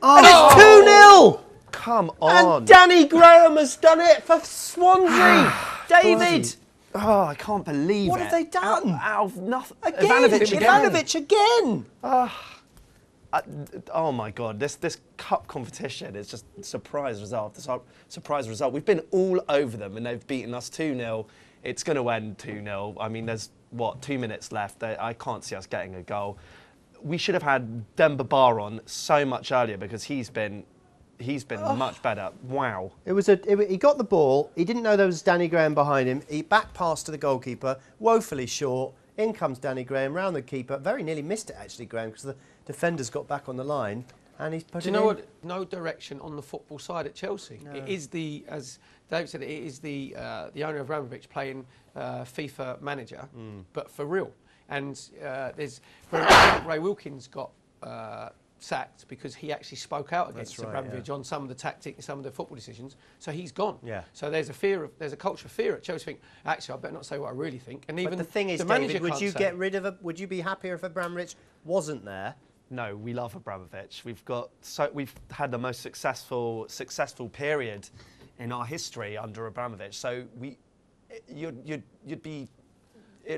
Oh, and it's 2-0! Come on. And Danny Graham has done it for Swansea. David. Oh, I can't believe what it. What have they done? Out of nothing. Again. Ivanovic again. Oh my God, this cup competition is just a surprise result. Surprise result. We've been all over them and they've beaten us 2-0. It's going to end 2-0. I mean, there's, 2 minutes left. I can't see us getting a goal. We should have had Demba Ba on so much earlier because he's been much better. Wow. He got the ball. He didn't know there was Danny Graham behind him. He back passed to the goalkeeper, woefully short. In comes Danny Graham round the keeper. Very nearly missed it actually, Graham, because the defenders got back on the line and he's put it in. Do you know what? No direction on the football side at Chelsea. No. It is as David said, it is the owner of Ivanovic playing FIFA manager, but for real. And there's Ray Wilkins got sacked because he actually spoke out against Ivanovic on some of the tactics, some of the football decisions. So he's gone. Yeah. So there's a culture of fear at Chelsea. Think actually, I better not say what I really think. And even the thing is, David, would you be happier if Abramovich wasn't there? No, we love Abramovich. We've had the most successful period in our history under Abramovich. So it'd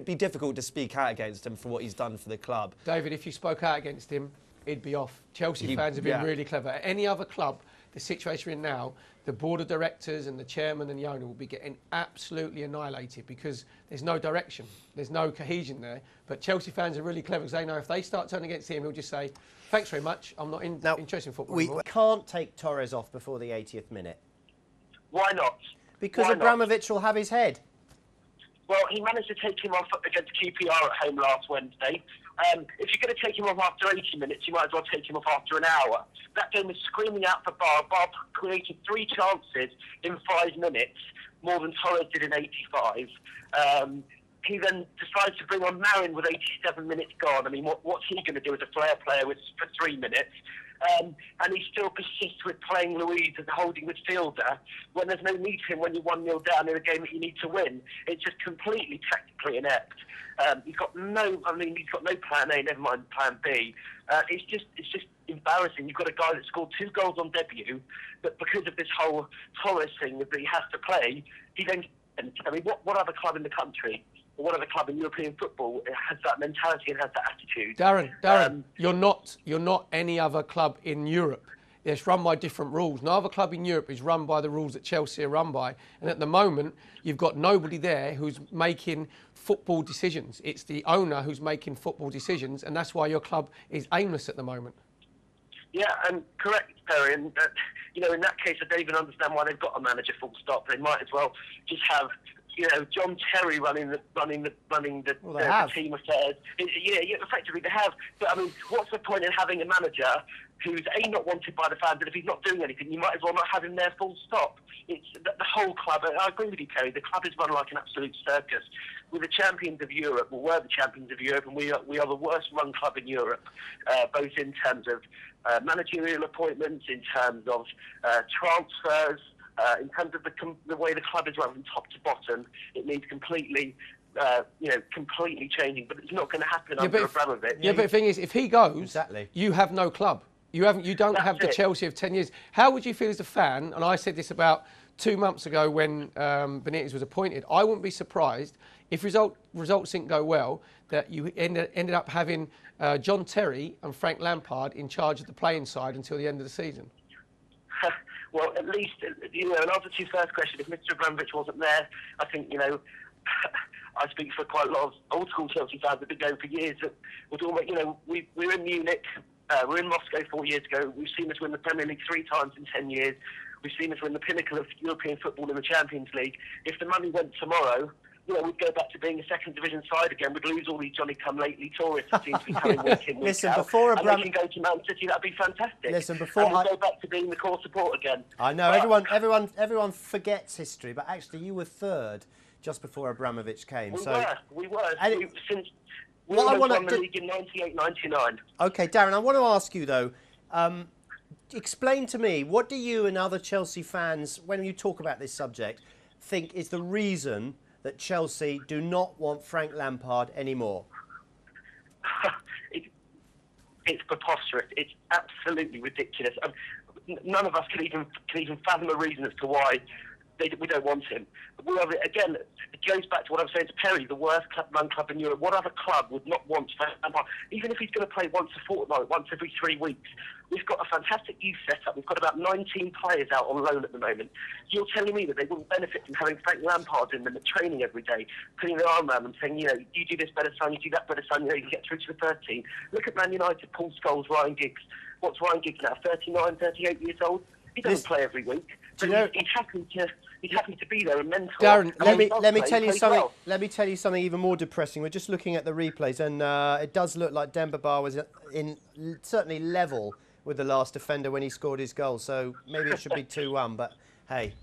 be difficult to speak out against him for what he's done for the club. David, if you spoke out against him, he'd be off. Chelsea fans have been really clever. At any other club, the situation we're in now, the board of directors and the chairman and the owner will be getting absolutely annihilated because there's no direction, there's no cohesion there. But Chelsea fans are really clever because they know if they start turning against him, he'll just say, thanks very much, I'm not interested in football anymore. We can't take Torres off before the 80th minute. Why not? Because Abramovich will have his head. Well, he managed to take him off against QPR at home last Wednesday. If you're going to take him off after 80 minutes, you might as well take him off after an hour. That game was screaming out for Bar. Bar created 3 chances in 5 minutes, more than Torres did in 85. He then decides to bring on Marin with 87 minutes gone. I mean, what's he going to do as a flair player for 3 minutes? And he still persists with playing Louise as a holding midfielder when there's no need for him when you're 1-0 down in a game that you need to win. It's just completely tactically inept. He's got no plan A, never mind plan B. It's just embarrassing. You've got a guy that scored 2 goals on debut, but because of this whole Torres thing that he has to play, he then. I mean, what other club in the country? Or what other club in European football has that mentality and has that attitude? Darren, you're not any other club in Europe. It's run by different rules. No other club in Europe is run by the rules that Chelsea are run by. And at the moment, you've got nobody there who's making football decisions. It's the owner who's making football decisions, and that's why your club is aimless at the moment. Yeah, and correct, Terry. And in that case, I don't even understand why they've got a manager. Full stop. They might as well just have. John Terry running the team affairs. Yeah, effectively they have. But I mean, what's the point in having a manager who's not wanted by the fans, and if he's not doing anything, you might as well not have him there. Full stop. It's the whole club. I agree with you, Terry. The club is run like an absolute circus. We're the champions of Europe. Well, we're the champions of Europe, and we are the worst run club in Europe, both in terms of managerial appointments, in terms of transfers. In terms of the way the club is run from top to bottom, it needs completely changing. But it's not going to happen under Abramovich. Yeah, but the thing is, if he goes, you have no club. You don't have the Chelsea of 10 years. How would you feel as a fan? And I said this about 2 months ago when Benitez was appointed. I wouldn't be surprised if results didn't go well that you ended up having John Terry and Frank Lampard in charge of the playing side until the end of the season. Well, at least, in answer to your first question, if Mr. Abramovich wasn't there, I think, I speak for quite a lot of old-school Chelsea fans that have been going for years. That we're talking about, we're in Munich, we're in Moscow 4 years ago. We've seen us win the Premier League 3 times in 10 years. We've seen us win the pinnacle of European football in the Champions League. If the money went tomorrow, we'd go back to being a second division side again. We'd lose all these Johnny-come-lately tourists that seem to be coming week in, week out. And they can go to Man City. That'd be fantastic. Listen, and we'll go back to being the core support again. I know everyone forgets history, but actually you were third just before Abramovich came. We were. Since we won the league in 98-99. Okay, Darren, I want to ask you though. Explain to me, what do you and other Chelsea fans, when you talk about this subject, think is the reason that Chelsea do not want Frank Lampard anymore? it's preposterous. It's absolutely ridiculous. None of us can even fathom a reason as to why we don't want him. Again, it goes back to what I was saying to Perry, the worst run club in Europe. What other club would not want Lampard? Even if he's going to play once a fortnight, once every 3 weeks. We've got a fantastic youth setup. We've got about 19 players out on loan at the moment. You're telling me that they wouldn't benefit from having Frank Lampard in them at training every day, putting their arm around them, saying, you know, you do this better, son, you do that better, son, you know, you can get through to the third team. Look at Man United, Paul Scholes, Ryan Giggs. What's Ryan Giggs now, 39, 38 years old? He doesn't play every week. Do you know, he's happy to be there and mentor. Darren, let me tell you something. Well. Let me tell you something even more depressing. We're just looking at the replays, and it does look like Demba Ba was certainly level with the last defender when he scored his goal. So maybe it should be 2-1. But hey.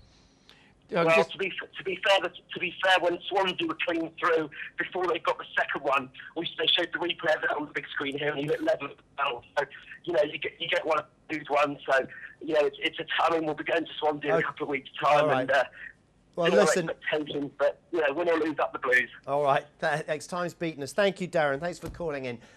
Well, to be fair, when Swansea were clean through before they got the second one, they showed the replay of it on the big screen here, and he looked level. So you know, you get one, lose one. So you know, it's a time. I mean, we'll be going to Swansea in a couple of weeks' time, right. and well, listen, expectations, but you know, win or lose up the Blues. All right, time's beaten us. Thank you, Darren. Thanks for calling in.